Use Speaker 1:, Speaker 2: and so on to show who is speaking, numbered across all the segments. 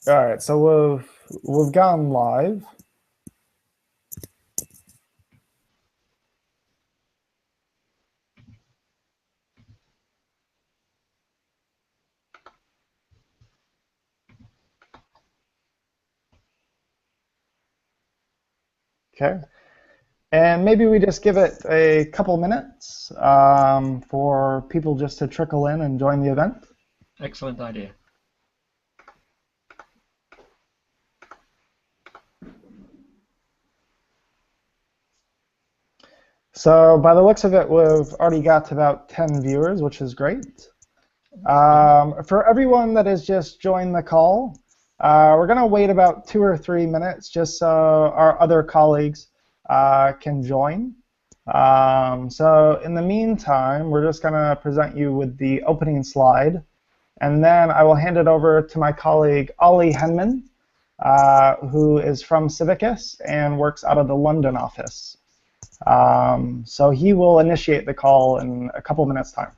Speaker 1: All right, so we've gone live. Okay, and maybe we just give it a couple minutes for people just to trickle in and join the event.
Speaker 2: Excellent idea.
Speaker 1: So by the looks of it, we've already got about 10 viewers, which is great. For everyone that has just joined the call, we're going to wait about 2 or 3 minutes just so our other colleagues can join. So in the meantime, we're just going to present you with the opening slide, and then I will hand it over to my colleague Ollie Henman, who is from CIVICUS and works out of the London office. So he will initiate the call in a couple minutes' time.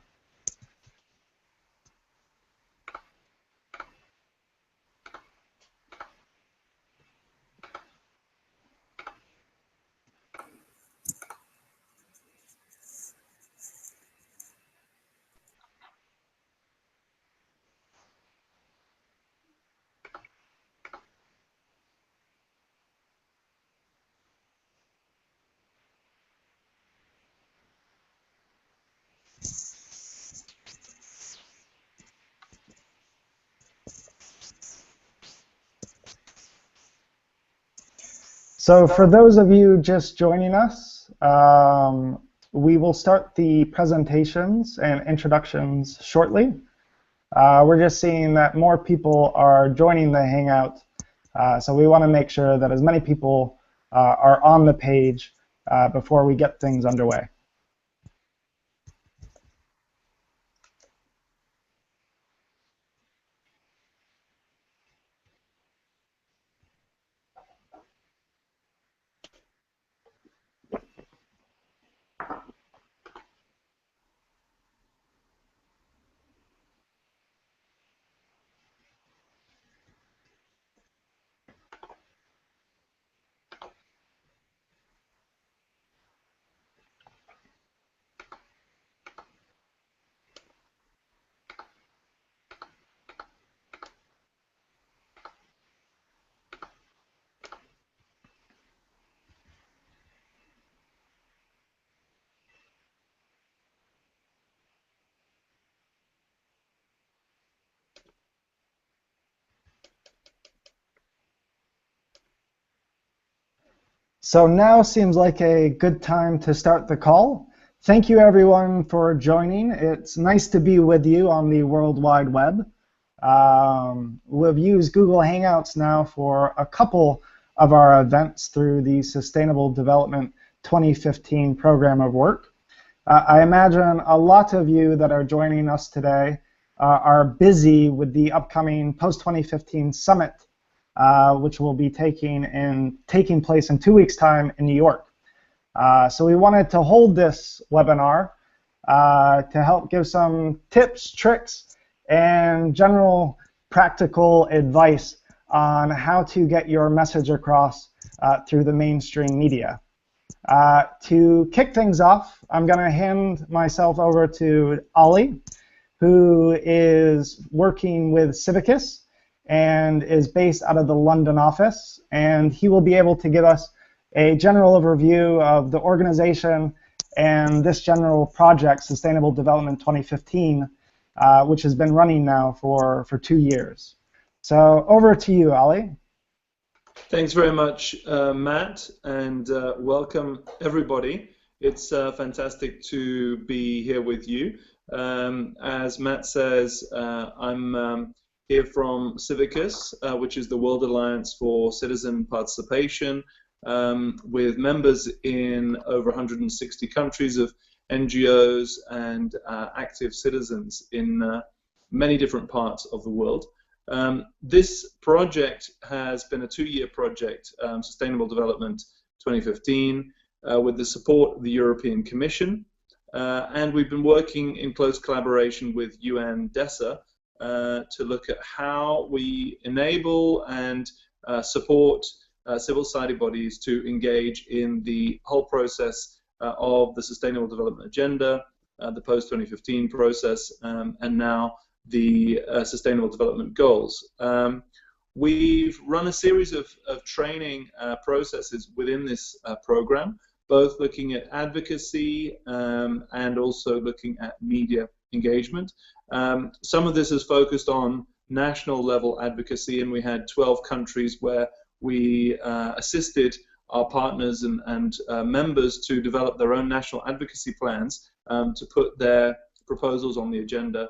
Speaker 1: So for those of you just joining us, we will start the presentations and introductions shortly. We're just seeing that more people are joining the Hangout, so we want to make sure that as many people are on the page before we get things underway. So now seems like a good time to start the call. Thank you everyone for joining. It's nice to be with you on the World Wide Web. We've used Google Hangouts now for a couple of our events through the Sustainable Development 2015 program of work. I imagine a lot of you that are joining us today are busy with the upcoming Post-2015 Summit, which will be taking place in 2 weeks' time in New York. So we wanted to hold this webinar to help give some tips, tricks, and general practical advice on how to get your message across through the mainstream media. To kick things off, I'm going to hand myself over to Ollie, who is working with CIVICUS and is based out of the London office, and he will be able to give us a general overview of the organization and this general project, Sustainable Development 2015, which has been running now for 2 years. So over to you, Ollie.
Speaker 3: Thanks very much, Matt, and welcome everybody. It's fantastic to be here with you. As Matt says, I'm here from CIVICUS, which is the World Alliance for Citizen Participation, with members in over 160 countries of NGOs and active citizens in many different parts of the world. This project has been a 2-year project, Sustainable Development 2015, with the support of the European Commission, and we've been working in close collaboration with UN DESA, to look at how we enable and support civil society bodies to engage in the whole process of the Sustainable Development Agenda, the Post-2015 process, and now the Sustainable Development Goals. We've run a series of training processes within this program, both looking at advocacy and also looking at media engagement. Some of this is focused on national level advocacy, and we had 12 countries where we assisted our partners and members to develop their own national advocacy plans to put their proposals on the agenda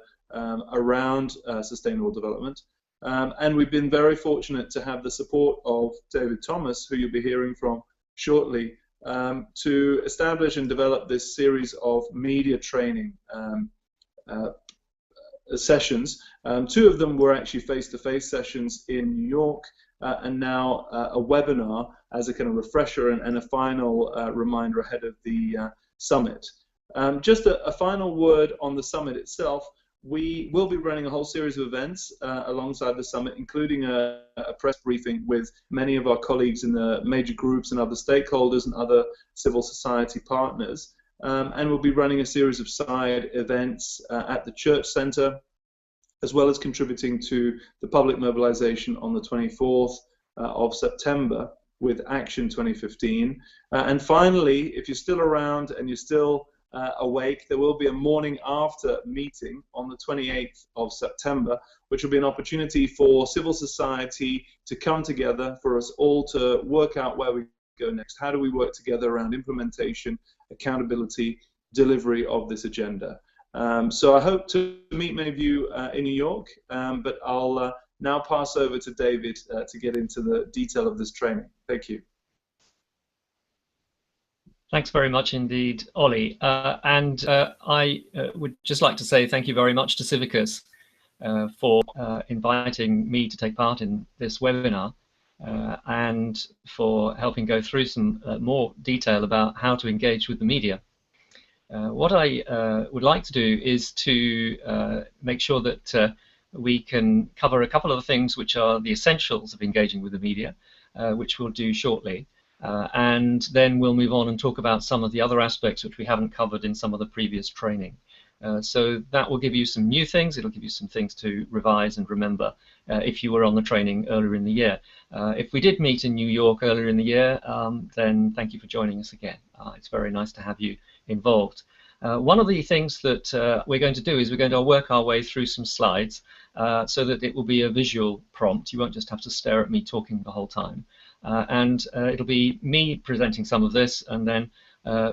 Speaker 3: around sustainable development. And we've been very fortunate to have the support of David Thomas, who you'll be hearing from shortly, to establish and develop this series of media training sessions. Two of them were actually face-to-face sessions in New York, and now a webinar as a kind of refresher and a final reminder ahead of the summit. Just a final word on the summit itself. We will be running a whole series of events alongside the summit, including a press briefing with many of our colleagues in the major groups and other stakeholders and other civil society partners. And we'll be running a series of side events at the Church Center, as well as contributing to the public mobilization on the 24th of September with Action 2015. And finally, if you're still around and you're still awake, there will be a morning after meeting on the 28th of September, which will be an opportunity for civil society to come together, for us all to work out where we go next. How do we work together around implementation, accountability, delivery of this agenda? So I hope to meet many of you in New York, but I'll now pass over to David to get into the detail of this training. Thank you.
Speaker 2: Thanks very much indeed, Ollie. I would just like to say thank you very much to CIVICUS for inviting me to take part in this webinar and for helping go through some more detail about how to engage with the media. What I would like to do is to make sure that we can cover a couple of the things which are the essentials of engaging with the media, which we'll do shortly. And then we'll move on and talk about some of the other aspects which we haven't covered in some of the previous training. So that will give you some new things. It'll give you some things to revise and remember if you were on the training earlier in the year. If we did meet in New York earlier in the year, then thank you for joining us again. It's very nice to have you involved. One of the things that we're going to do is we're going to work our way through some slides so that it will be a visual prompt. You won't just have to stare at me talking the whole time. It'll be me presenting some of this, and then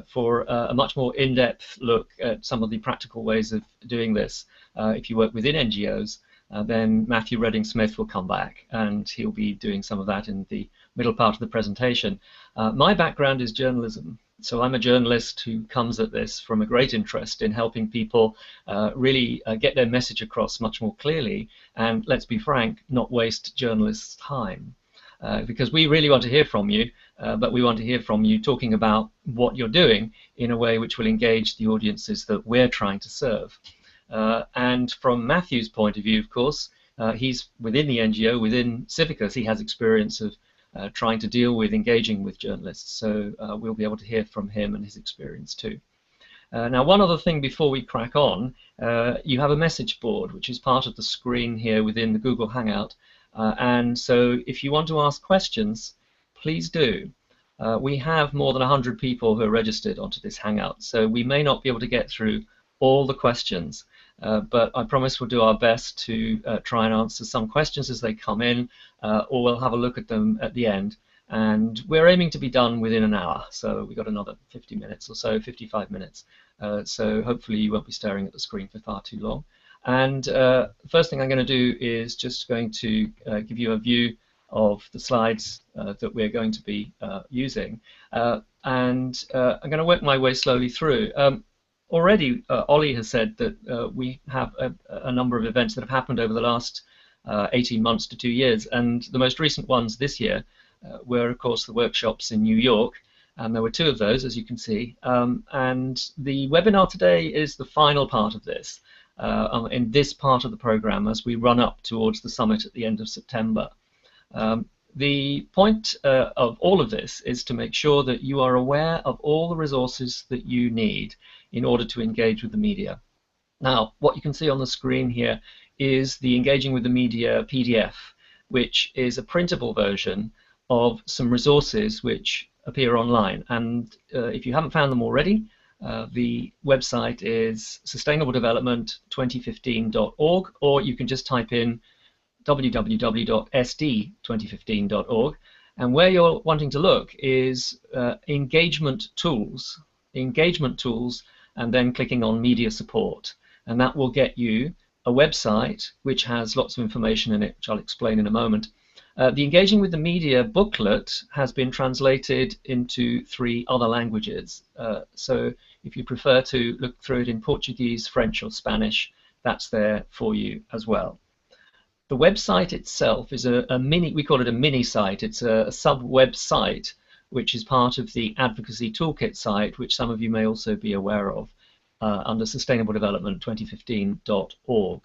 Speaker 2: for a much more in-depth look at some of the practical ways of doing this, if you work within NGOs, then Matthew Redding-Smith will come back, and he'll be doing some of that in the middle part of the presentation. My background is journalism, so I'm a journalist who comes at this from a great interest in helping people really get their message across much more clearly, and let's be frank, not waste journalists' time. Because we really want to hear from you, but we want to hear from you talking about what you're doing in a way which will engage the audiences that we're trying to serve. And from Matthew's point of view, of course, he's within the NGO, within CIVICUS, he has experience of trying to deal with engaging with journalists, so we'll be able to hear from him and his experience too. Now, one other thing before we crack on, you have a message board, which is part of the screen here within the Google Hangout. And so if you want to ask questions, please do. We have more than 100 people who are registered onto this Hangout, so we may not be able to get through all the questions, but I promise we'll do our best to try and answer some questions as they come in, or we'll have a look at them at the end. And we're aiming to be done within an hour, so we've got another 50 minutes or so, 55 minutes. So hopefully you won't be staring at the screen for far too long. And the first thing I'm going to do is just going to give you a view of the slides that we're going to be using. I'm going to work my way slowly through. Already, Ollie has said that we have a number of events that have happened over the last 18 months to 2 years, and the most recent ones this year were, of course, the workshops in New York. And there were 2 of those, as you can see. And the webinar today is the final part of this. in this part of the program as we run up towards the summit at the end of September. The point of all of this is to make sure that you are aware of all the resources that you need in order to engage with the media. Now, what you can see on the screen here is the Engaging with the Media PDF, which is a printable version of some resources which appear online. And if you haven't found them already, the website is sustainabledevelopment2015.org, or you can just type in www.sd2015.org, and where you're wanting to look is engagement tools, and then clicking on media support, and that will get you a website which has lots of information in it, which I'll explain in a moment. The Engaging with the Media booklet has been translated into 3 other languages, so if you prefer to look through it in Portuguese, French or Spanish, that's there for you as well. The website itself is a mini, we call it a mini site. It's a sub-website which is part of the Advocacy Toolkit site, which some of you may also be aware of under sustainabledevelopment2015.org.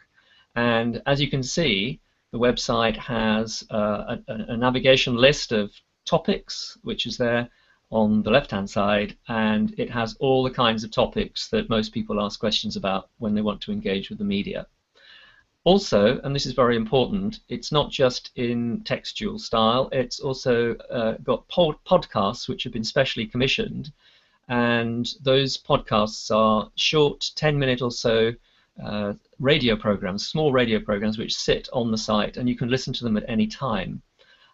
Speaker 2: And as you can see, the website has a navigation list of topics, which is there on the left-hand side, and it has all the kinds of topics that most people ask questions about when they want to engage with the media. Also, and this is very important, it's not just in textual style, it's also got podcasts which have been specially commissioned, and those podcasts are short 10-minute or so radio programs, small radio programs which sit on the site, and you can listen to them at any time.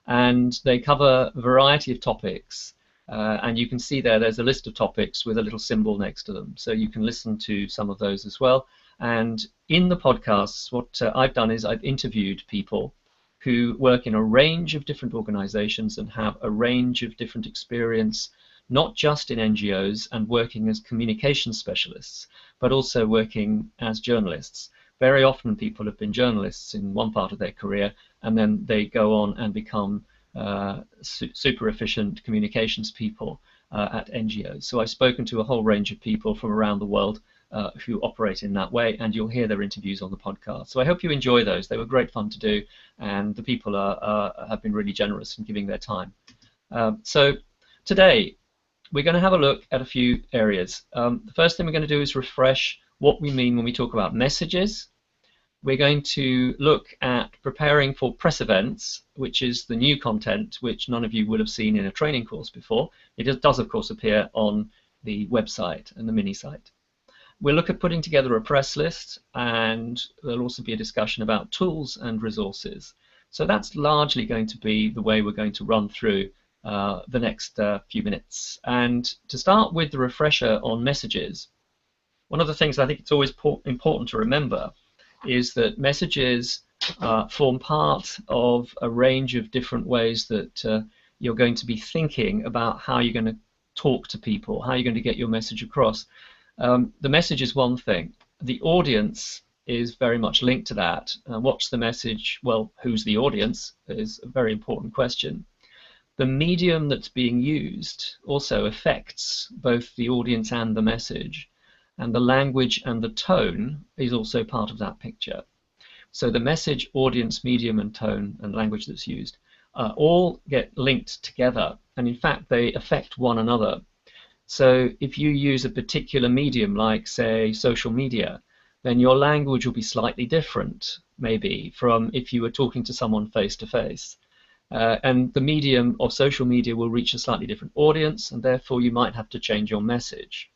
Speaker 2: And they cover a variety of topics, and you can see there's a list of topics with a little symbol next to them, so you can listen to some of those as well. And in the podcasts, what I've done is I've interviewed people who work in a range of different organizations and have a range of different experience, not just in NGOs and working as communication specialists, but also working as journalists. Very often people have been journalists in one part of their career, and then they go on and become super efficient communications people at NGOs. So I've spoken to a whole range of people from around the world who operate in that way, and you'll hear their interviews on the podcast. So I hope you enjoy those. They were great fun to do, and the people have been really generous in giving their time. So today we're going to have a look at a few areas. The first thing we're going to do is refresh what we mean when we talk about messages. We're going to look at preparing for press events, which is the new content which none of you would have seen in a training course before. It does of course appear on the website and the mini site. We'll look at putting together a press list, and there'll also be a discussion about tools and resources. So that's largely going to be the way we're going to run through the next few minutes. And to start with the refresher on messages, one of the things I think it's always important to remember is that messages form part of a range of different ways that you're going to be thinking about how you're going to talk to people, how you're going to get your message across. The message is one thing. The audience is very much linked to that. What's the message? Well, who's the audience is a very important question. The medium that's being used also affects both the audience and the message, and the language and the tone is also part of that picture. So the message, audience, medium, and tone and language that's used all get linked together, and in fact they affect one another. So if you use a particular medium like, say, social media, then your language will be slightly different, maybe, from if you were talking to someone face to face. And the medium of social media will reach a slightly different audience, and therefore you might have to change your message.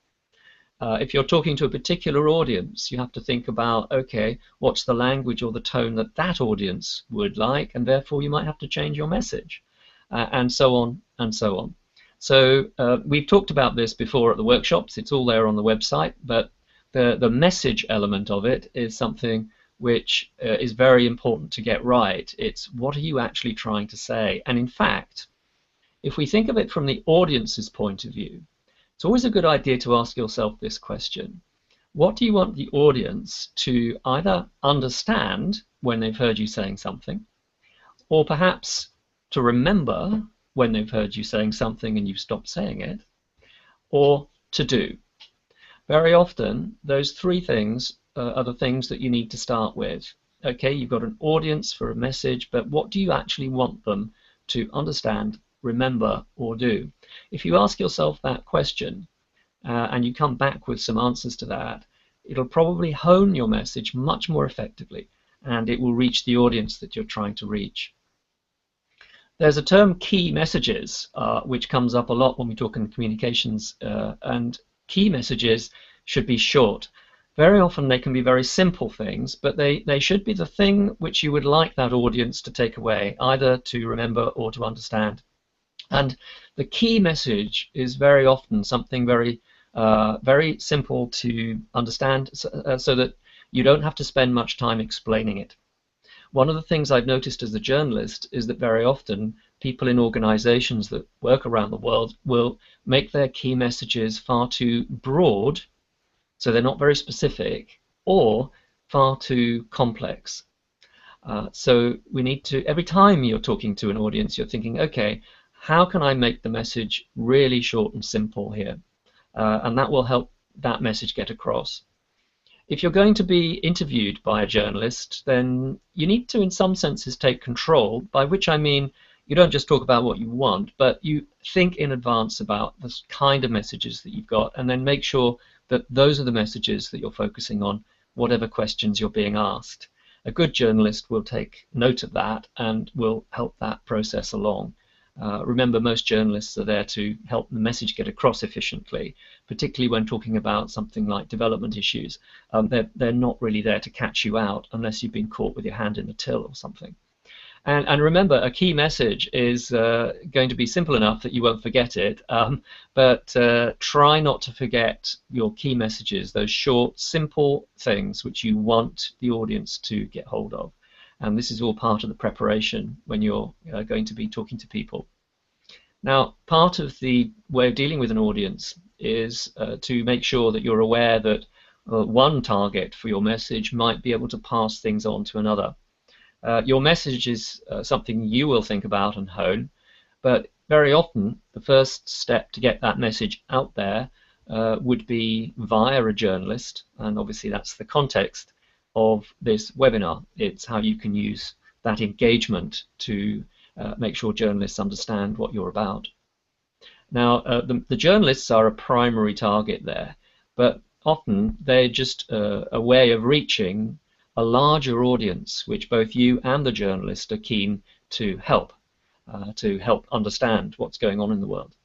Speaker 2: If you're talking to a particular audience, you have to think about, okay, what's the language or the tone that that audience would like, and therefore you might have to change your message, and so on and so on. So we've talked about this before at the workshops. It's all there on the website, but the message element of it is something which is very important to get right. It's what are you actually trying to say? And in fact, if we think of it from the audience's point of view, it's always a good idea to ask yourself this question. What do you want the audience to either understand when they've heard you saying something, or perhaps to remember when they've heard you saying something and you've stopped saying it, or to do? Very often, those three things are the things that you need to start with. Okay, you've got an audience for a message, but what do you actually want them to understand, remember, or do? If you ask yourself that question and you come back with some answers to that, it'll probably hone your message much more effectively, and it will reach the audience that you're trying to reach. There's a term, key messages, which comes up a lot when we talk in communications, and key messages should be short. Very often they can be very simple things, but they should be the thing which you would like that audience to take away, either to remember or to understand. And the key message is very often something very simple to understand, so that you don't have to spend much time explaining it. One of the things I've noticed as a journalist is that very often people in organizations that work around the world will make their key messages far too broad, so they're not very specific, or far too complex. So we need to, every time you're talking to an audience, you're thinking, okay, how can I make the message really short and simple here? And that will help that message get across. If you're going to be interviewed by a journalist, then you need to, in some senses, take control, by which I mean you don't just talk about what you want, but you think in advance about the kind of messages that you've got, and then make sure that those are the messages that you're focusing on, whatever questions you're being asked. A good journalist will take note of that and will help that process along. Remember, most journalists are there to help the message get across efficiently, particularly when talking about something like development issues. They're not really there to catch you out unless you've been caught with your hand in the till or something. And remember, a key message is going to be simple enough that you won't forget it, but try not to forget your key messages, those short, simple things which you want the audience to get hold of. And this is all part of the preparation when you're going to be talking to people. Now, part of the way of dealing with an audience is to make sure that you're aware that one target for your message might be able to pass things on to another. Your message is something you will think about and hone, but very often the first step to get that message out there would be via a journalist, and obviously that's the context of this webinar. It's how you can use that engagement to make sure journalists understand what you're about. Now, the journalists are a primary target there, but often they're just a way of reaching a larger audience, which both you and the journalist are keen to help understand what's going on in the world.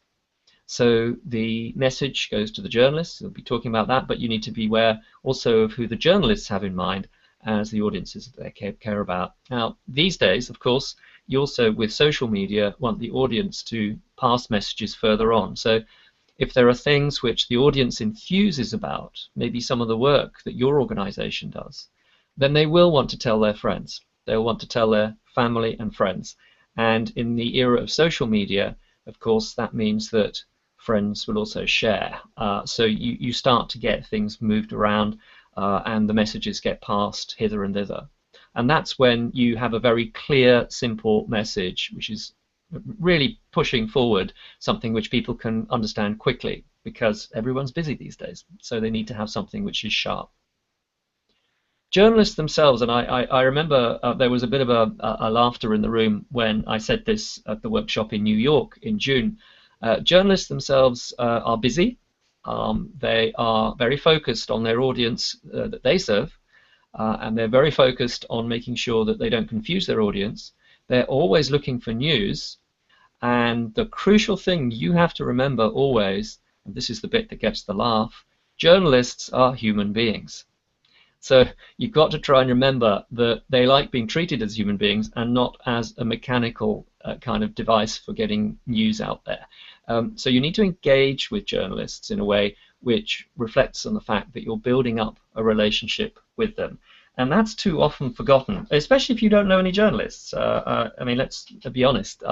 Speaker 2: So the message goes to the journalists. They'll be talking about that, but you need to be aware also of who the journalists have in mind as the audiences that they care about. Now, these days, of course, you also, with social media, want the audience to pass messages further on. So if there are things which the audience enthuses about, maybe some of the work that your organization does, then they will want to tell their friends. They'll want to tell their family and friends. And in the era of social media, of course, that means that friends will also share. So you start to get things moved around and the messages get passed hither and thither. And that's when you have a very clear, simple message, which is really pushing forward something which people can understand quickly, because everyone's busy these days. So they need to have something which is sharp. Journalists themselves, and I remember there was a bit of a laughter in the room when I said this at the workshop in New York in June. Journalists themselves are busy. They are very focused on their audience that they serve, and they're very focused on making sure that they don't confuse their audience. They're always looking for news, and the crucial thing you have to remember always, and this is the bit that gets the laugh, journalists are human beings. So you've got to try and remember that they like being treated as human beings and not as a mechanical kind of device for getting news out there. So you need to engage with journalists in a way which reflects on the fact that you're building up a relationship with them. And that's too often forgotten, especially if you don't know any journalists. I mean, let's be honest.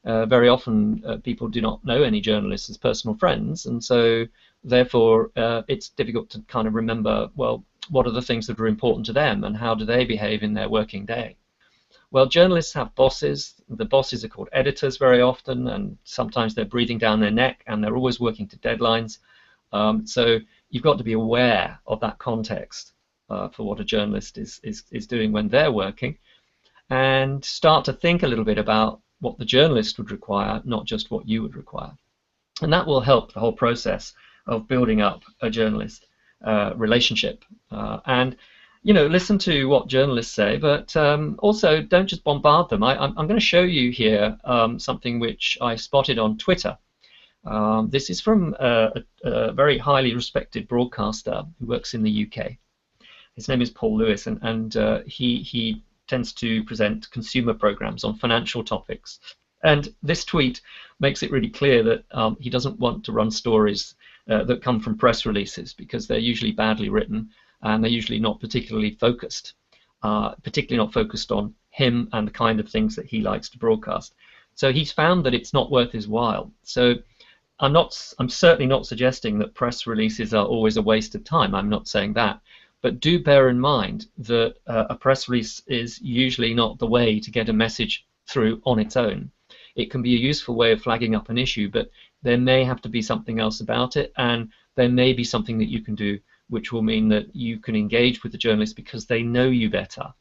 Speaker 2: Very often people do not know any journalists as personal friends, and so therefore it's difficult to kind of remember, well, what are the things that are important to them and how do they behave in their working day? Well, journalists have bosses. The bosses are called editors very often, and sometimes they're breathing down their neck and they're always working to deadlines. So you've got to be aware of that context. for what a journalist is doing when they're working, and start to think a little bit about what the journalist would require, not just what you would require. And that will help the whole process of building up a journalist relationship. And listen to what journalists say, but also don't just bombard them. I'm going to show you here something which I spotted on Twitter. This is from a very highly respected broadcaster who works in the UK. His name is Paul Lewis, and he tends to present consumer programs on financial topics. And this tweet makes it really clear that he doesn't want to run stories that come from press releases, because they're usually badly written and they're usually not particularly focused, particularly not focused on him and the kind of things that he likes to broadcast. So he's found that it's not worth his while. So I'm certainly not suggesting that press releases are always a waste of time. I'm not saying that. But do bear in mind that a press release is usually not the way to get a message through on its own. It can be a useful way of flagging up an issue, but there may have to be something else about it, and there may be something that you can do which will mean that you can engage with the journalist because they know you better.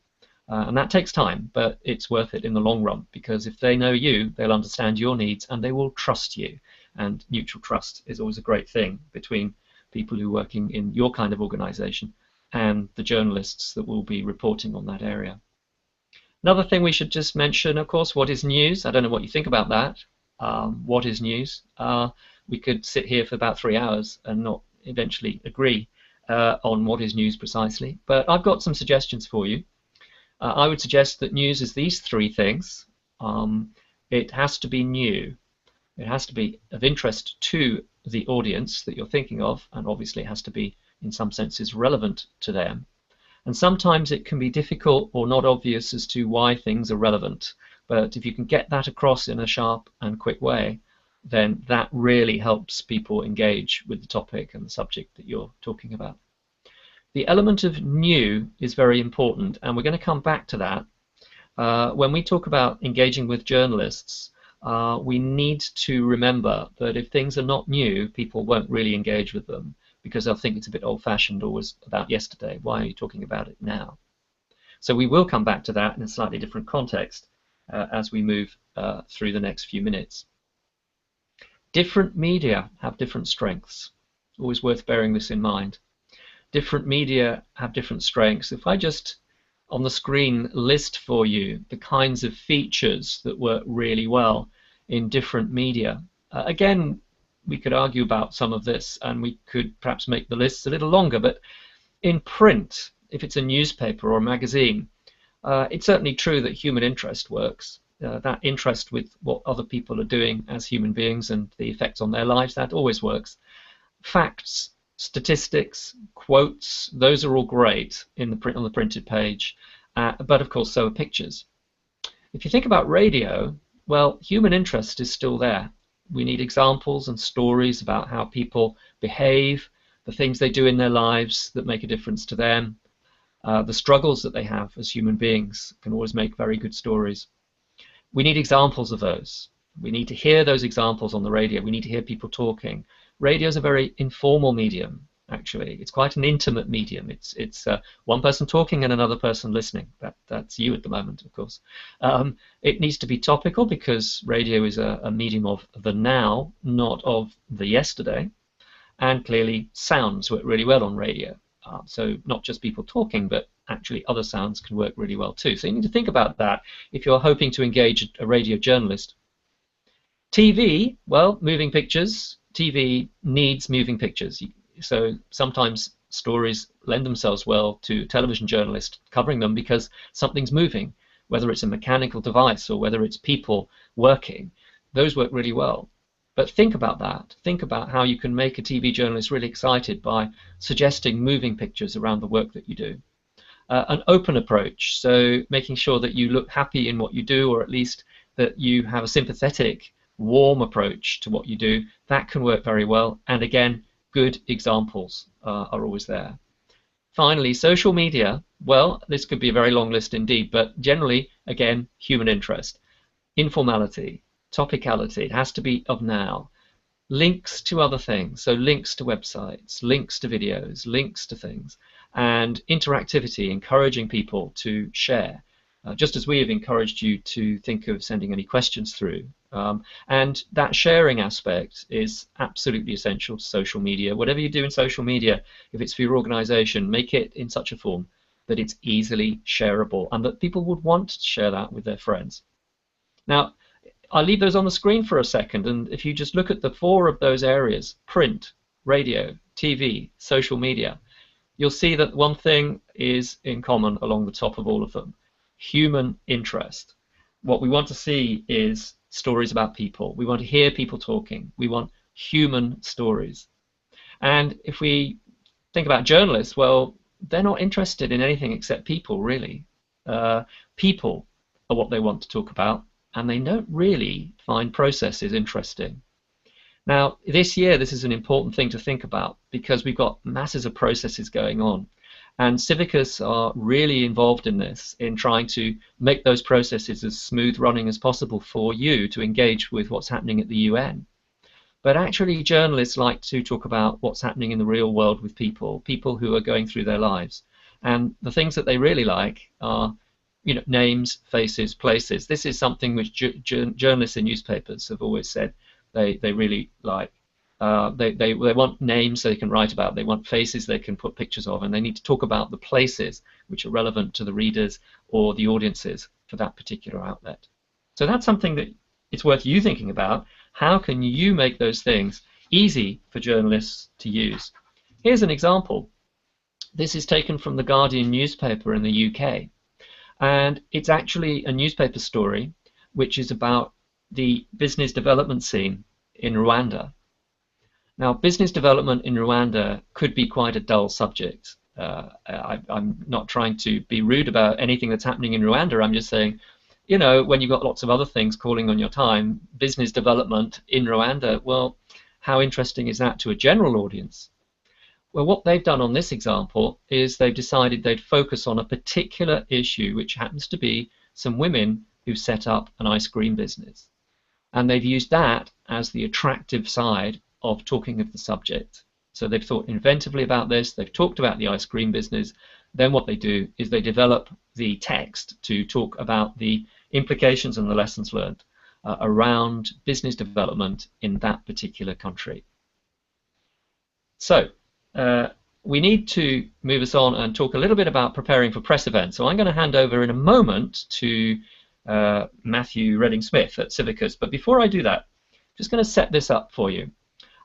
Speaker 2: And that takes time, but it's worth it in the long run, because if they know you, they'll understand your needs and they will trust you. And mutual trust is always a great thing between people who are working in your kind of organization and the journalists that will be reporting on that area. Another thing we should just mention, of course, what is news? I don't know what you think about that. What is news? We could sit here for about 3 hours and not eventually agree on what is news precisely, but I've got some suggestions for you. I would suggest that news is these 3 things. It has to be new. It has to be of interest to the audience that you're thinking of, and obviously it has to be, in some senses, relevant to them. And sometimes it can be difficult or not obvious as to why things are relevant, but if you can get that across in a sharp and quick way, then that really helps people engage with the topic and the subject that you're talking about. The element of new is very important, and we're going to come back to that. When we talk about engaging with journalists, we need to remember that if things are not new, people won't really engage with them, because they'll think it's a bit old-fashioned or was about yesterday. Why are you talking about it now? So we will come back to that in a slightly different context as we move through the next few minutes. Different media have different strengths. Always worth bearing this in mind. Different media have different strengths. If I just on the screen list for you the kinds of features that work really well in different media, again, we could argue about some of this, and we could perhaps make the lists a little longer, but in print, if it's a newspaper or a magazine, it's certainly true that human interest works. That interest with what other people are doing as human beings and the effects on their lives, that always works. Facts, statistics, quotes, those are all great in the on the printed page, but of course so are pictures. If you think about radio, well, human interest is still there. We need examples and stories about how people behave, the things they do in their lives that make a difference to them, the struggles that they have as human beings can always make very good stories. We need examples of those. We need to hear those examples on the radio. We need to hear people talking. Radio is a very informal medium, actually. It's quite an intimate medium. It's one person talking and another person listening. That's you at the moment, of course. It needs to be topical because radio is a medium of the now, not of the yesterday. And clearly sounds work really well on radio. So not just people talking, but actually other sounds can work really well too. So you need to think about that if you're hoping to engage a radio journalist. TV, well, moving pictures. TV needs moving pictures. So sometimes stories lend themselves well to television journalists covering them because something's moving, whether it's a mechanical device or whether it's people working. Those work really well. But think about that. Think about how you can make a TV journalist really excited by suggesting moving pictures around the work that you do. An open approach, so making sure that you look happy in what you do, or at least that you have a sympathetic, warm approach to what you do, that can work very well. And again, good examples are always there. Finally, social media. Well, this could be a very long list indeed, but generally, again, human interest. Informality, topicality, it has to be of now. Links to other things, so links to websites, links to videos, links to things. and interactivity, encouraging people to share, just as we have encouraged you to think of sending any questions through. And that sharing aspect is absolutely essential to social media. Whatever you do in social media, if it's for your organization, make it in such a form that it's easily shareable and that people would want to share that with their friends. Now, I'll leave those on the screen for a second, and if you just look at the 4 of those areas, print, radio, TV, social media, you'll see that one thing is in common along the top of all of them: human interest. What we want to see is stories about people. We want to hear people talking. We want human stories. And if we think about journalists, well, they're not interested in anything except people, really. People are what they want to talk about, and they don't really find processes interesting. Now, this year, this is an important thing to think about because we've got masses of processes going on. And CIVICUS are really involved in this, in trying to make those processes as smooth running as possible for you to engage with what's happening at the UN. But actually, journalists like to talk about what's happening in the real world with people, people who are going through their lives. And the things that they really like are, you know, names, faces, places. This is something which journalists in newspapers have always said they really like. They want names they can write about, they want faces they can put pictures of, and they need to talk about the places which are relevant to the readers or the audiences for that particular outlet. So that's something that it's worth you thinking about. How can you make those things easy for journalists to use? Here's an example. This is taken from the Guardian newspaper in the UK, and it's actually a newspaper story which is about the business development scene in Rwanda. Now, business development in Rwanda could be quite a dull subject. I'm not trying to be rude about anything that's happening in Rwanda. I'm just saying, you know, when you've got lots of other things calling on your time, business development in Rwanda, well, how interesting is that to a general audience? Well, what they've done on this example is they've decided they'd focus on a particular issue, which happens to be some women who set up an ice cream business. And they've used that as the attractive side of talking of the subject. So they've thought inventively about this, they've talked about the ice cream business, then what they do is they develop the text to talk about the implications and the lessons learned around business development in that particular country. So we need to move us on and talk a little bit about preparing for press events. So I'm going to hand over in a moment to Matthew Redding-Smith at CIVICUS, but before I do that, I'm just going to set this up for you.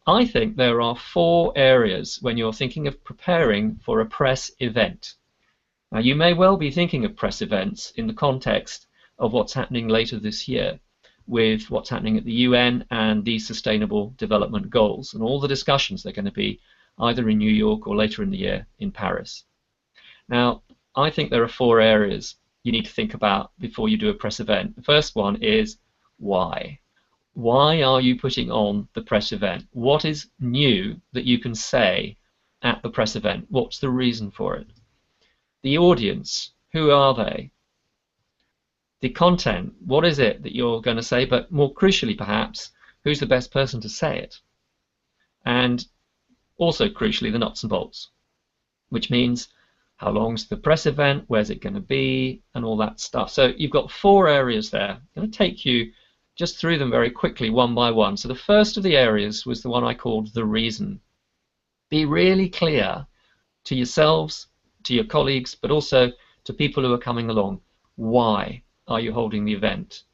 Speaker 2: I think there are 4 areas when you're thinking of preparing for a press event. Now, you may well be thinking of press events in the context of what's happening later this year with what's happening at the UN and the Sustainable Development Goals and all the discussions that are going to be either in New York or later in the year in Paris. Now, I think there are 4 areas you need to think about before you do a press event. The first one is why. Why are you putting on the press event? What is new that you can say at the press event? What's the reason for it? The audience, who are they? The content, what is it that you're going to say? But more crucially, perhaps, who's the best person to say it? And also crucially, the nuts and bolts, which means how long's the press event, where's it going to be, and all that stuff. So you've got 4 areas there. I'm going to take you just through them very quickly, one by one. So the first of the areas was the one I called the reason. Be really clear to yourselves, to your colleagues, but also to people who are coming along. Why are you holding the event?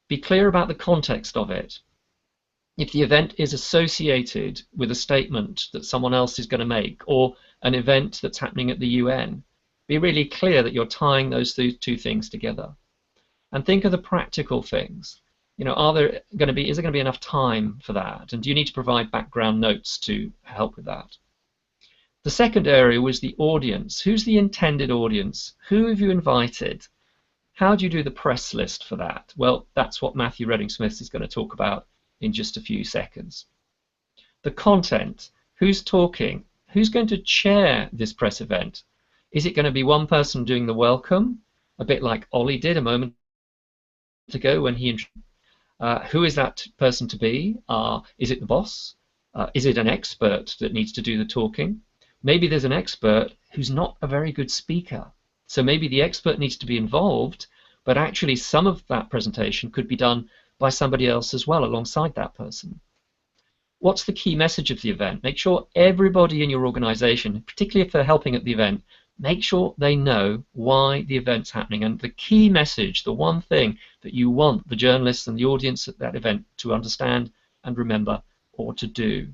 Speaker 2: Be clear about the context of it. If the event is associated with a statement that someone else is going to make or an event that's happening at the UN, be really clear that you're tying those 2 things together. And think of the practical things. You know, is there going to be enough time for that? And do you need to provide background notes to help with that? The second area was the audience. Who's the intended audience? Who have you invited? How do you do the press list for that? Well, that's what Matthew Redding-Smith is going to talk about in just a few seconds. The content. Who's talking? Who's going to chair this press event? Is it going to be one person doing the welcome, a bit like Ollie did a moment ago when he who is that person to be? Is it the boss? Is it an expert that needs to do the talking? maybe there's an expert who's not a very good speaker. So maybe the expert needs to be involved, but actually some of that presentation could be done by somebody else as well alongside that person. What's the key message of the event? Make sure everybody in your organization, particularly if they're helping at the event, make sure they know why the event's happening. And the key message, the one thing that you want the journalists and the audience at that event to understand and remember or to do.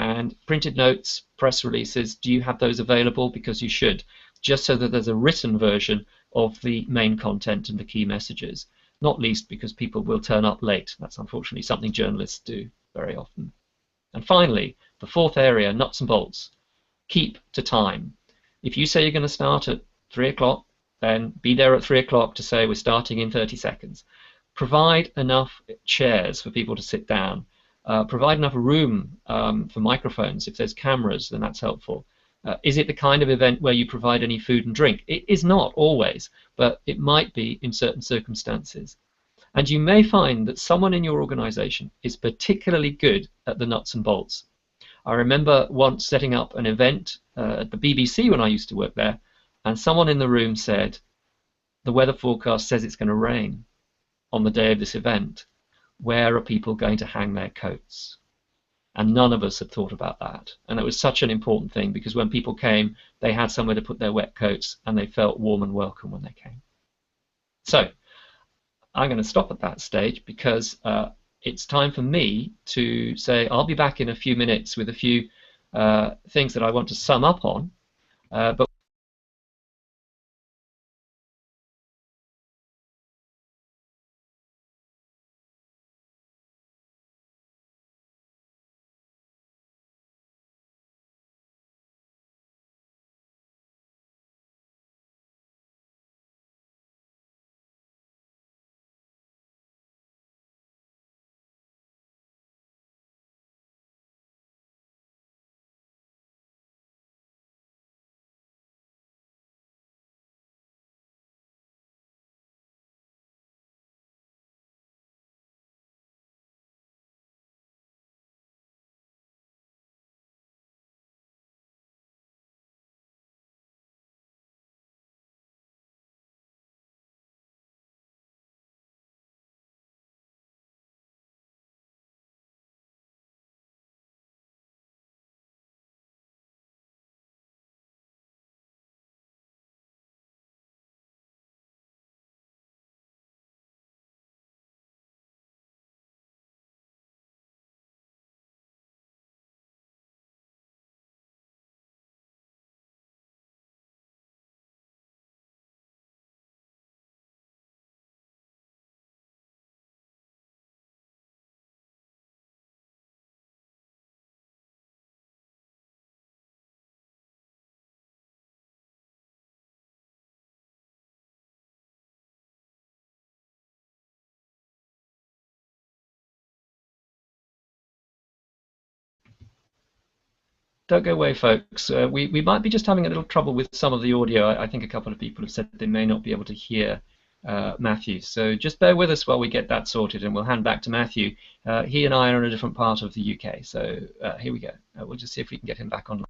Speaker 2: And printed notes, press releases, do you have those available? Because you should, just so that there's a written version of the main content and the key messages, not least because people will turn up late. That's unfortunately something journalists do very often. And finally, the fourth area, nuts and bolts. Keep to time. If you say you're going to start at 3 o'clock, then be there at 3 o'clock to say we're starting in 30 seconds. Provide enough chairs for people to sit down. Provide enough room for microphones. If there's cameras, then that's helpful. Is it the kind of event where you provide any food and drink? It is not always, but it might be in certain circumstances. And you may find that someone in your organization is particularly good at the nuts and bolts. I remember once setting up an event at the BBC when I used to work there, and someone in the room said, the weather forecast says it's going to rain on the day of this event. Where are people going to hang their coats? And none of us had thought about that. And it was such an important thing because when people came, they had somewhere to put their wet coats and they felt warm and welcome when they came. So I'm going to stop at that stage because it's time for me to say I'll be back in a few minutes with a few things that I want to sum up on. But don't go away, folks. We might be just having a little trouble with some of the audio. I think a couple of people have said they may not be able to hear Matthew. So just bear with us while we get that sorted, and we'll hand back to Matthew. He and I are in a different part of the UK. So here we go. We'll just see if we can get him back online.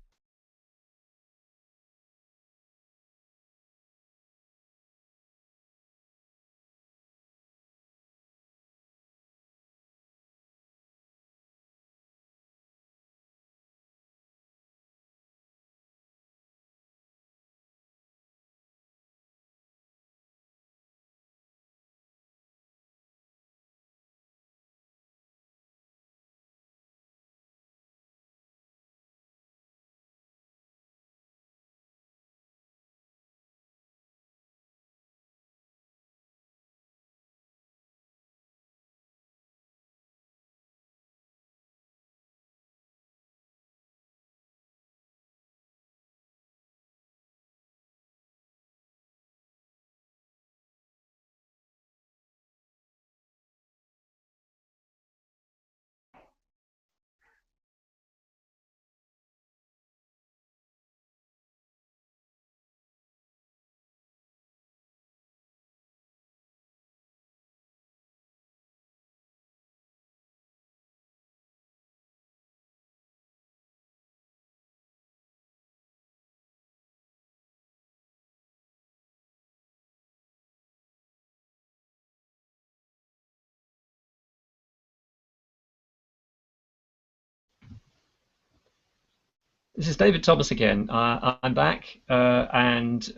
Speaker 2: This is David Thomas again. I'm back, and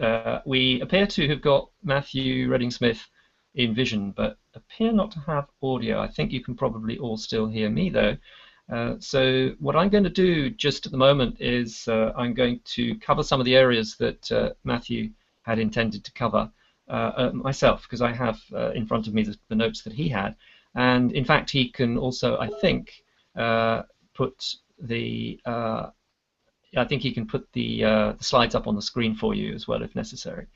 Speaker 2: we appear to have got Matthew Redding-Smith in vision, but appear not to have audio. I think you can probably all still hear me, though. So what I'm going to do just at the moment is I'm going to cover some of the areas that Matthew had intended to cover myself, because I have in front of me the notes that he had. And in fact, he can also, I think, put the slides up on the screen for you as well if necessary.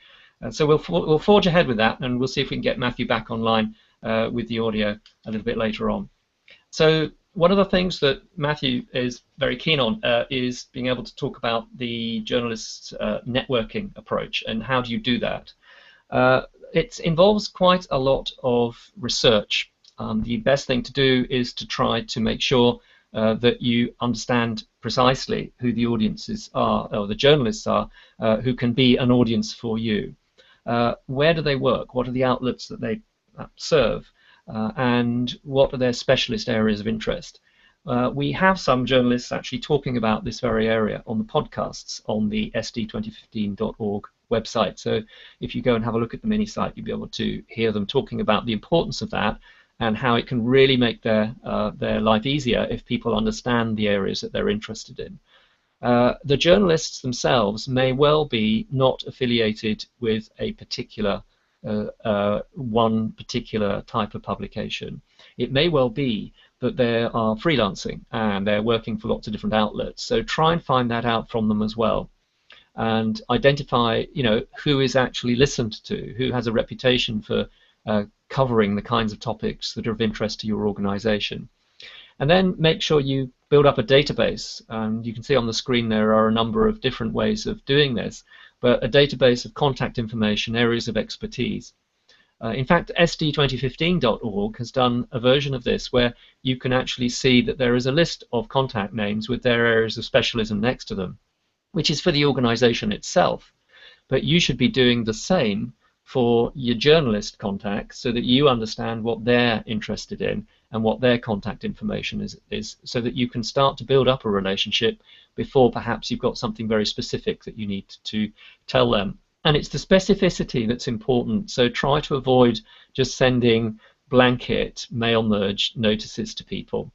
Speaker 2: So we'll forge ahead with that, and we'll see if we can get Matthew back online with the audio a little bit later on. So one of the things that Matthew is very keen on is being able to talk about the journalist's networking approach and how do you do that. It involves quite a lot of research. The best thing to do is to try to make sure that you understand precisely who the audiences are, or the journalists are, who can be an audience for you. Where do they work? What are the outlets that they serve? And what are their specialist areas of interest? We have some journalists actually talking about this very area on the podcasts on the sd2015.org website. So if you go and have a look at the mini site, you'll be able to hear them talking about the importance of that and how it can really make their life easier if people understand the areas that they're interested in. The journalists themselves may well be not affiliated with a particular one particular type of publication. It may well be that they are freelancing and they're working for lots of different outlets. So try and find that out from them as well, and identify, who is actually listened to, who has a reputation for covering the kinds of topics that are of interest to your organization. And then make sure you build up a database. You can see on the screen there are a number of different ways of doing this, but a database of contact information, areas of expertise. In fact, sd2015.org has done a version of this where you can actually see that there is a list of contact names with their areas of specialism next to them, which is for the organization itself. But you should be doing the same for your journalist contacts so that you understand what they're interested in and what their contact information is, so that you can start to build up a relationship before perhaps you've got something very specific that you need to tell them. And it's the specificity that's important, so try to avoid just sending blanket mail merge notices to people,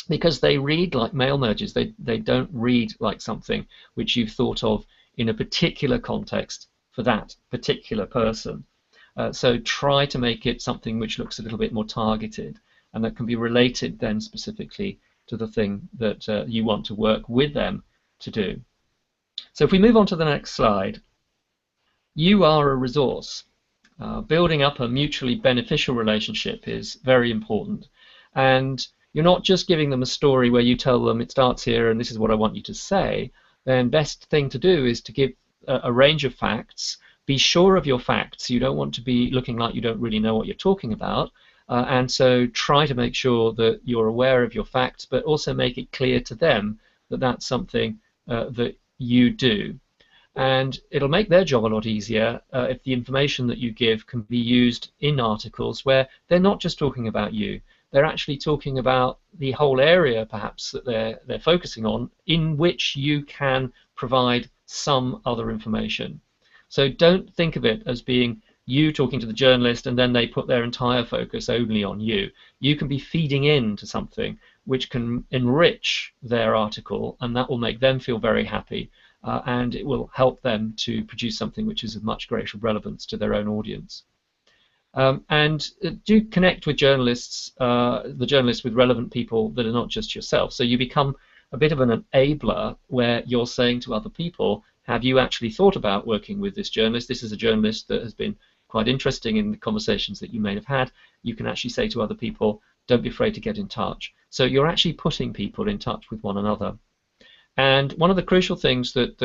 Speaker 2: because they read like mail merges. They don't read like something which you've thought of in a particular context for that particular person. So try to make it something which looks a little bit more targeted and that can be related then specifically to the thing that you want to work with them to do. So if we move on to the next slide, you are a resource. Building up a mutually beneficial relationship is very important. And you're not just giving them a story where you tell them it starts here and this is what I want you to say. Then best thing to do is to give a range of facts. Be sure of your facts. You don't want to be looking like you don't really know what you're talking about. And so try to make sure that you're aware of your facts, but also make it clear to them that that's something that you do. And it'll make their job a lot easier if the information that you give can be used in articles where they're not just talking about you. They're actually talking about the whole area, perhaps, that they're focusing on, in which you can provide some other information. So don't think of it as being you talking to the journalist and then they put their entire focus only on you. You can be feeding into something which can enrich their article, and that will make them feel very happy, and it will help them to produce something which is of much greater relevance to their own audience. And do connect with journalists, the journalists with relevant people that are not just yourself. So you become a bit of an enabler where you're saying to other people, have you actually thought about working with this journalist? This is a journalist that has been quite interesting in the conversations that you may have had. You can actually say to other people, don't be afraid to get in touch. So you're actually putting people in touch with one another. And one of the crucial things that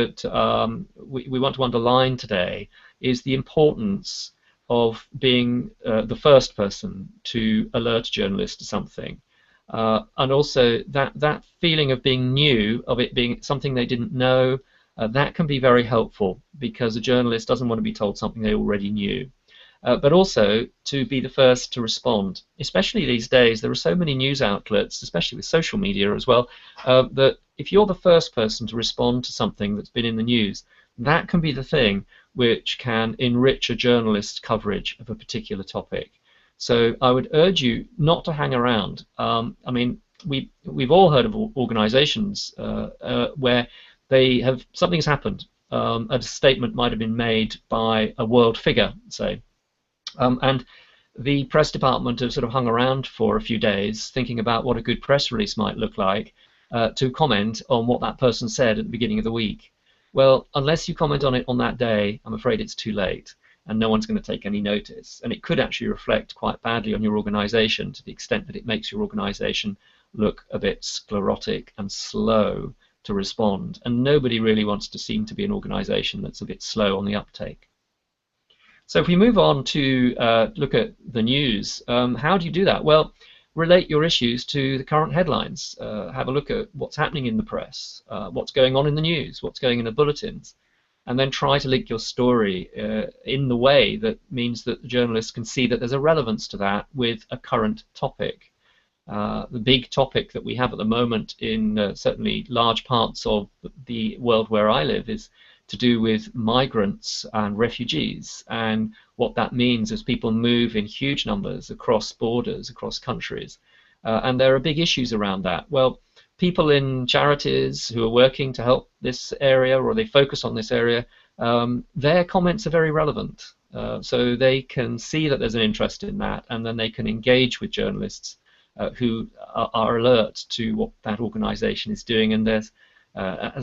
Speaker 2: we want to underline today is the importance of being the first person to alert journalists to something. And also that feeling of being new, of it being something they didn't know, that can be very helpful, because a journalist doesn't want to be told something they already knew. But also to be the first to respond. Especially these days, there are so many news outlets, especially with social media as well, that if you're the first person to respond to something that's been in the news, that can be the thing which can enrich a journalist's coverage of a particular topic. So I would urge you not to hang around. I mean, we've all heard of organizations where something's happened. A statement might have been made by a world figure, say, and the press department have sort of hung around for a few days thinking about what a good press release might look like to comment on what that person said at the beginning of the week. Well, unless you comment on it on that day, I'm afraid it's too late, and no one's going to take any notice. And it could actually reflect quite badly on your organization to the extent that it makes your organization look a bit sclerotic and slow to respond. And nobody really wants to seem to be an organization that's a bit slow on the uptake. So if we move on to look at the news, how do you do that? Well, relate your issues to the current headlines. Have a look at what's happening in the press, what's going on in the news, what's going in the bulletins, and then try to link your story in the way that means that the journalists can see that there's a relevance to that with a current topic. The big topic that we have at the moment in certainly large parts of the world where I live is to do with migrants and refugees, and what that means as people move in huge numbers across borders, across countries. And there are big issues around that. Well, people in charities who are working to help this area, or they focus on this area, their comments are very relevant. So they can see that there's an interest in that, and then they can engage with journalists who are alert to what that organization is doing, and there's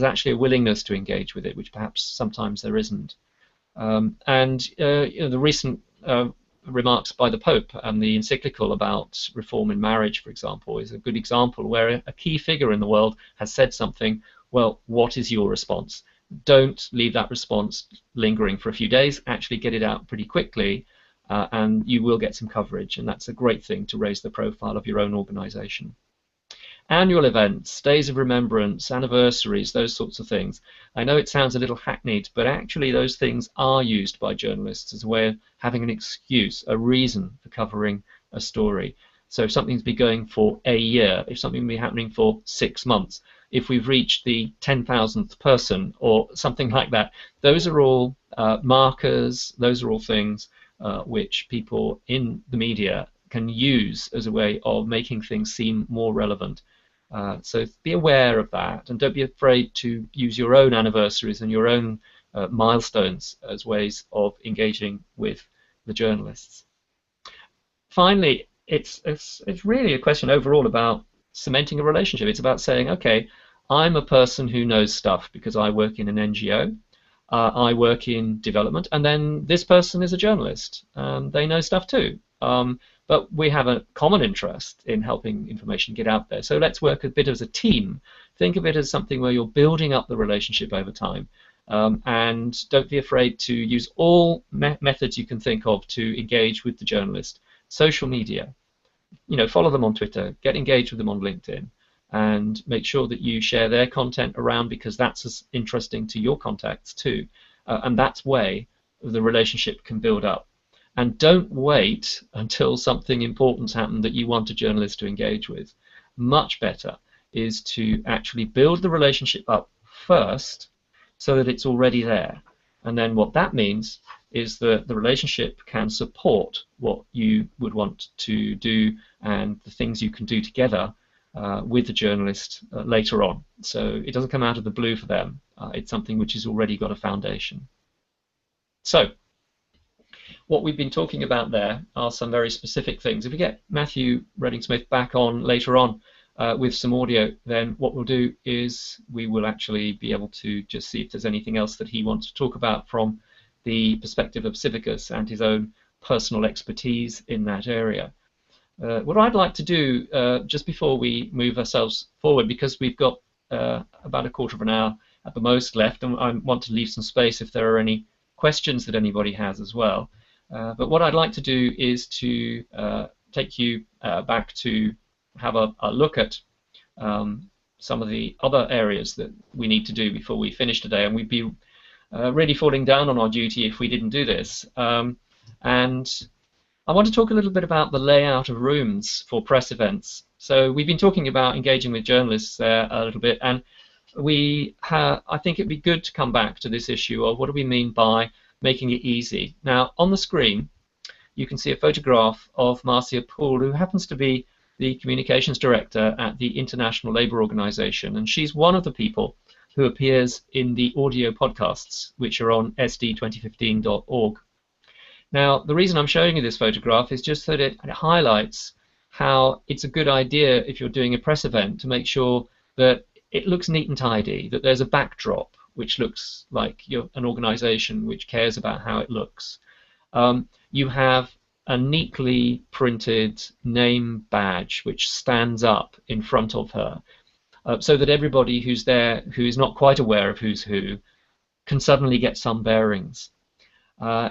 Speaker 2: actually a willingness to engage with it, which perhaps sometimes there isn't. The recent remarks by the Pope and the encyclical about reform in marriage, for example, is a good example where a key figure in the world has said something. Well, what is your response? Don't leave that response lingering for a few days. Actually get it out pretty quickly, and you will get some coverage, and that's a great thing to raise the profile of your own organization. Annual events, days of remembrance, anniversaries, those sorts of things. I know it sounds a little hackneyed, but actually those things are used by journalists as a way of having an excuse, a reason for covering a story. So if something's been going for a year, if something's been happening for 6 months, if we've reached the 10,000th person or something like that, those are all markers, those are all things which people in the media can use as a way of making things seem more relevant. So be aware of that, and don't be afraid to use your own anniversaries and your own milestones as ways of engaging with the journalists. Finally, it's really a question overall about cementing a relationship. It's about saying, okay, I'm a person who knows stuff because I work in an NGO, I work in development, and then this person is a journalist. They know stuff too. But we have a common interest in helping information get out there. So let's work a bit as a team. Think of it as something where you're building up the relationship over time. And don't be afraid to use all methods you can think of to engage with the journalist. Social media, follow them on Twitter, get engaged with them on LinkedIn, and make sure that you share their content around, because that's as interesting to your contacts too. And that's way the relationship can build up. And don't wait until something important's happened that you want a journalist to engage with. Much better is to actually build the relationship up first so that it's already there. And then what that means is that the relationship can support what you would want to do and the things you can do together with the journalist later on. So it doesn't come out of the blue for them. It's something which has already got a foundation. So what we've been talking about there are some very specific things. If we get Matthew Redding-Smith back on later on with some audio, then what we'll do is we will actually be able to just see if there's anything else that he wants to talk about from the perspective of Civicus and his own personal expertise in that area. What I'd like to do just before we move ourselves forward, because we've got about a quarter of an hour at the most left, and I want to leave some space if there are any questions that anybody has as well. But what I'd like to do is to take you back to have a look at some of the other areas that we need to do before we finish today, and we'd be really falling down on our duty if we didn't do this. And I want to talk a little bit about the layout of rooms for press events. So we've been talking about engaging with journalists there a little bit, and I think it'd be good to come back to this issue of what do we mean by making it easy. Now, on the screen, you can see a photograph of Marcia Poole, who happens to be the communications director at the International Labour Organization, and she's one of the people who appears in the audio podcasts, which are on sd2015.org. Now, the reason I'm showing you this photograph is just that it highlights how it's a good idea if you're doing a press event to make sure that it looks neat and tidy, that there's a backdrop which looks like you're an organization which cares about how it looks. You have a neatly printed name badge which stands up in front of her, so that everybody who's there who is not quite aware of who's who can suddenly get some bearings.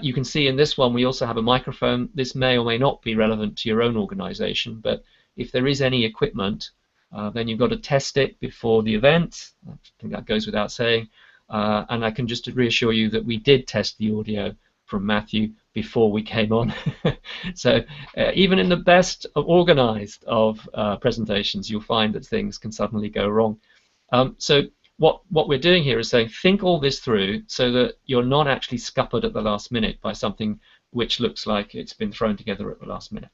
Speaker 2: You can see in this one we also have a microphone. This may or may not be relevant to your own organization, but if there is any equipment, then you've got to test it before the event. I think that goes without saying. And I can just reassure you that we did test the audio from Matthew before we came on. So even in the best organized of presentations, you'll find that things can suddenly go wrong. So what we're doing here is saying, think all this through so that you're not actually scuppered at the last minute by something which looks like it's been thrown together at the last minute.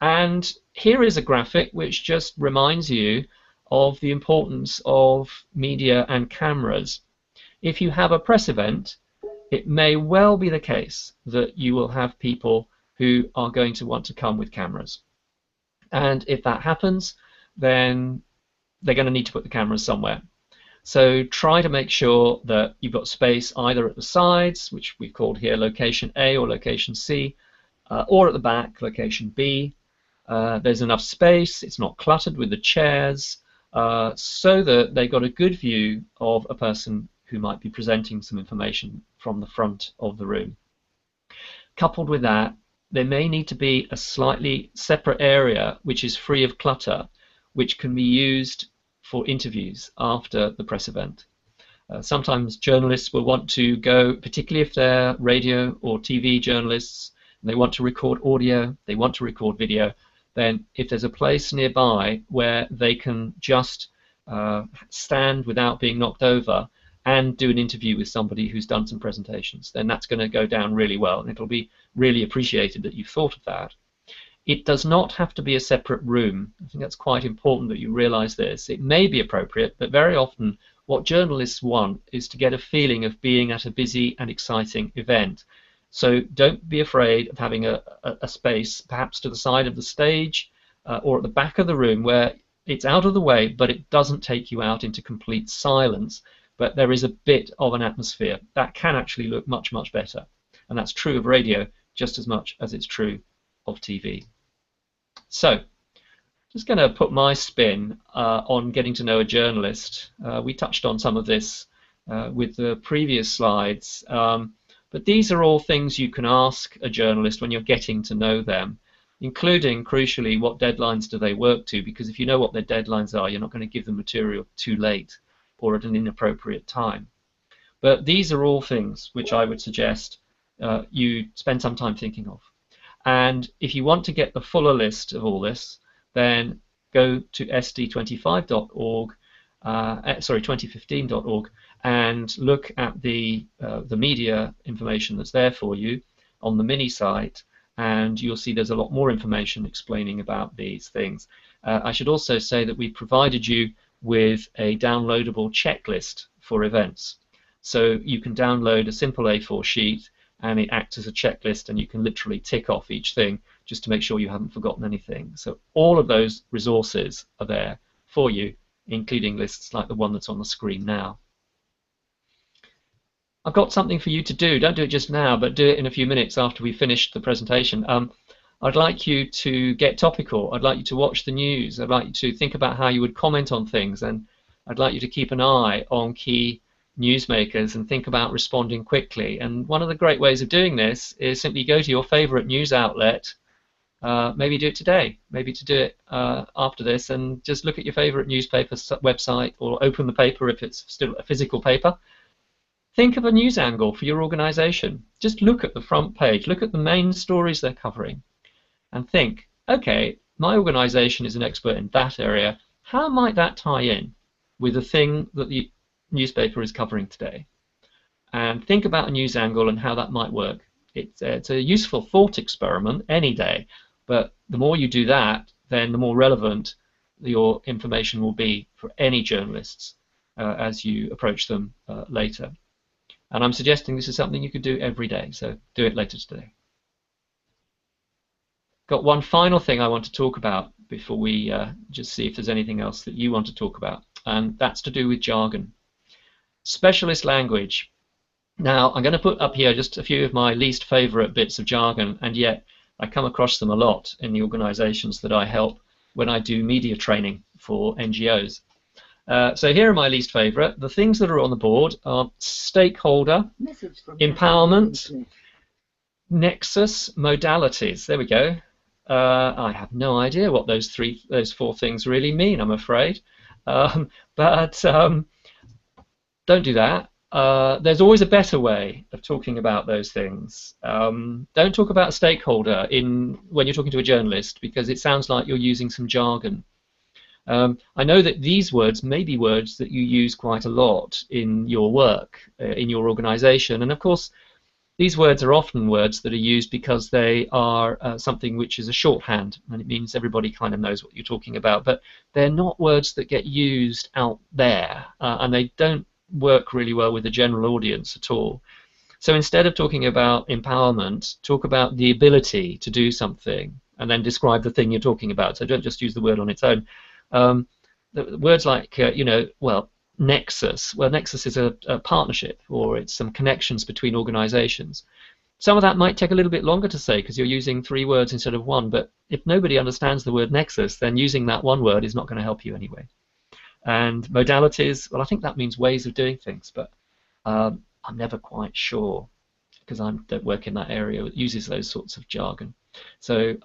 Speaker 2: And here is a graphic which just reminds you of the importance of media and cameras. If you have a press event, it may well be the case that you will have people who are going to want to come with cameras. And if that happens, then they're going to need to put the cameras somewhere. So try to make sure that you've got space either at the sides, which we've called here location A or location C, or at the back, location B. There's enough space, it's not cluttered with the chairs, so that they've got a good view of a person who might be presenting some information from the front of the room. Coupled with that, there may need to be a slightly separate area which is free of clutter, which can be used for interviews after the press event. Sometimes journalists will want to go, particularly if they're radio or TV journalists, and they want to record audio, they want to record video, then if there's a place nearby where they can just stand without being knocked over and do an interview with somebody who's done some presentations, then that's going to go down really well, and it'll be really appreciated that you've thought of that. It does not have to be a separate room. I think that's quite important that you realize this. It may be appropriate, but very often what journalists want is to get a feeling of being at a busy and exciting event. So don't be afraid of having a space perhaps to the side of the stage or at the back of the room where it's out of the way, but it doesn't take you out into complete silence. But there is a bit of an atmosphere that can actually look much, much better. And that's true of radio just as much as it's true of TV. So, just going to put my spin on getting to know a journalist. We touched on some of this with the previous slides, but these are all things you can ask a journalist when you're getting to know them, including, crucially, what deadlines do they work to, because if you know what their deadlines are, you're not going to give them material too late or at an inappropriate time. But these are all things which I would suggest you spend some time thinking of. And if you want to get the fuller list of all this, then go to sd25.org, 2015.org, and look at the media information that's there for you on the mini site, and you'll see there's a lot more information explaining about these things. I should also say that we provided you with a downloadable checklist for events. So you can download a simple A4 sheet and it acts as a checklist, and you can literally tick off each thing just to make sure you haven't forgotten anything. So all of those resources are there for you, including lists like the one that's on the screen now. I've got something for you to do. Don't do it just now, but do it in a few minutes after we finish the presentation. I'd like you to get topical. I'd like you to watch the news. I'd like you to think about how you would comment on things, and I'd like you to keep an eye on key newsmakers and think about responding quickly. And one of the great ways of doing this is simply go to your favorite news outlet, maybe do it today, maybe to do it after this, and just look at your favorite newspaper website or open the paper if it's still a physical paper. Think of a news angle for your organization. Just look at the front page, look at the main stories they're covering, and think, okay, my organization is an expert in that area. How might that tie in? with the thing that the newspaper is covering today, and think about a news angle and how that might work. It's a useful thought experiment any day, but the more you do that, then the more relevant your information will be for any journalists as you approach them later. And I'm suggesting this is something you could do every day, so do it later today. Got one final thing I want to talk about before we just see if there's anything else that you want to talk about, and that's to do with jargon. Specialist language. Now, I'm going to put up here just a few of my least favorite bits of jargon, and yet I come across them a lot in the organizations that I help when I do media training for NGOs. So here are my least favorite. The things that are on the board are stakeholder, empowerment, nexus, modalities. There we go. I have no idea what those four things really mean, I'm afraid. But don't do that. There's always a better way of talking about those things. Don't talk about a stakeholder when you're talking to a journalist, because it sounds like you're using some jargon. I know that these words may be words that you use quite a lot in your work, in your organization, and of course these words are often words that are used because they are something which is a shorthand, and it means everybody kind of knows what you're talking about, but they're not words that get used out there, and they don't work really well with the general audience at all. So instead of talking about empowerment, talk about the ability to do something, and then describe the thing you're talking about. So don't just use the word on its own. The words like, nexus. Well, nexus is a partnership, or it's some connections between organizations. Some of that might take a little bit longer to say because you're using 3 words instead of 1, but if nobody understands the word nexus, then using that 1 word is not going to help you anyway. And modalities, well, I think that means ways of doing things, but I'm never quite sure because I don't work in that area that uses those sorts of jargon. So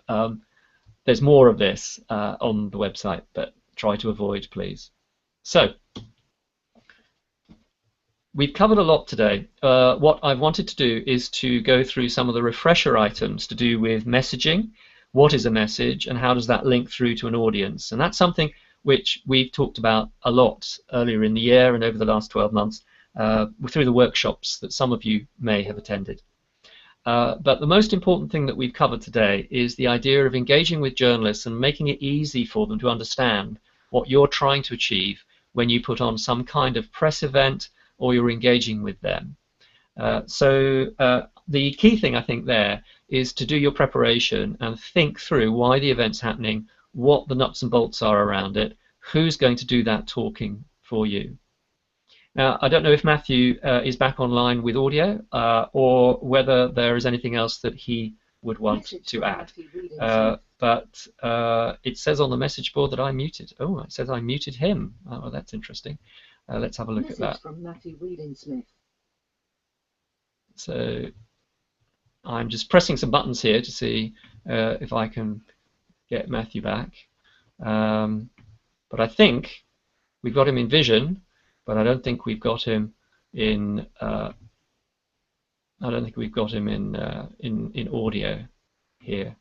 Speaker 2: there's more of this on the website, but try to avoid, please. So we've covered a lot today. What I've wanted to do is to go through some of the refresher items to do with messaging. What is a message and how does that link through to an audience? And that's something which we've talked about a lot earlier in the year and over the last 12 months through the workshops that some of you may have attended. But the most important thing that we've covered today is the idea of engaging with journalists and making it easy for them to understand what you're trying to achieve when you put on some kind of press event or you're engaging with them. So the key thing I think there is to do your preparation and think through why the event's happening, what the nuts and bolts are around it, who's going to do that talking for you. Now, I don't know if Matthew is back online with audio or whether there is anything else that he would want to add. But it says on the message board that I'm muted. Oh, it says I muted him. Oh, that's interesting. Let's have a look at that. From Matthew Smith. So I'm just pressing some buttons here to see if I can get Matthew back. But I think we've got him in vision, but I don't think we've got him in. I don't think we've got him in audio here.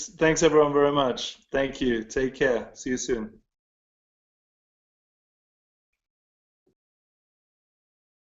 Speaker 3: Thanks everyone very much. Thank you. Take care. See you soon.